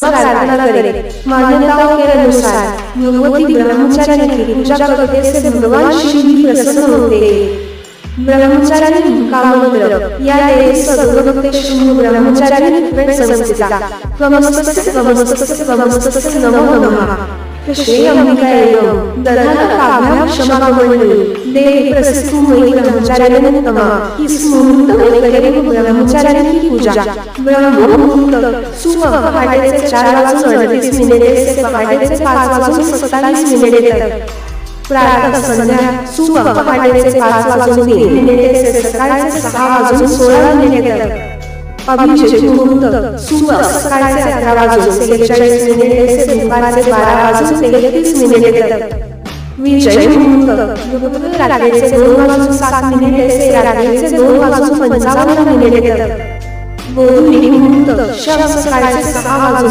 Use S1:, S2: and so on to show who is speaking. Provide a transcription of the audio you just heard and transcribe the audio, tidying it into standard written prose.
S1: आराधना करे। मान्यताओं के अनुसार युवती ब्रह्मचारी की पूजा करने से भगवान शिव भी प्रसन्न होते हैं। ब्रह्मचारी का मंत्र या देवी सद्गुणोपदेशु ब्रह्मचारी संस्थिता त्वमस्तस्य नमो नमः। श्री अंबिकायै दधातकाभ्यां क्षमामण्डली देवी प्रसिद्धि मयि ब्रह्मचारिणी नमः। इस मुहूर्त में करें ब्रह्मचारिणी की पूजा। ब्रह्म मुहूर्त सुबह पहाड़े से 4:38 से पहाड़े से 5:47 तक। प्रातः संध्या सुबह पहाड़े से 5:03 से सकाळ से 6:16 तक। अभिषेक मुहूर्त सुबह सकाळ से 11:41 से दुपारचे 12:33 तक। विजय मुहूर्त रात्री से 2:07 से रात्री से 2:55 तक। गोधूली मुहूर्त सकाळ से 6:00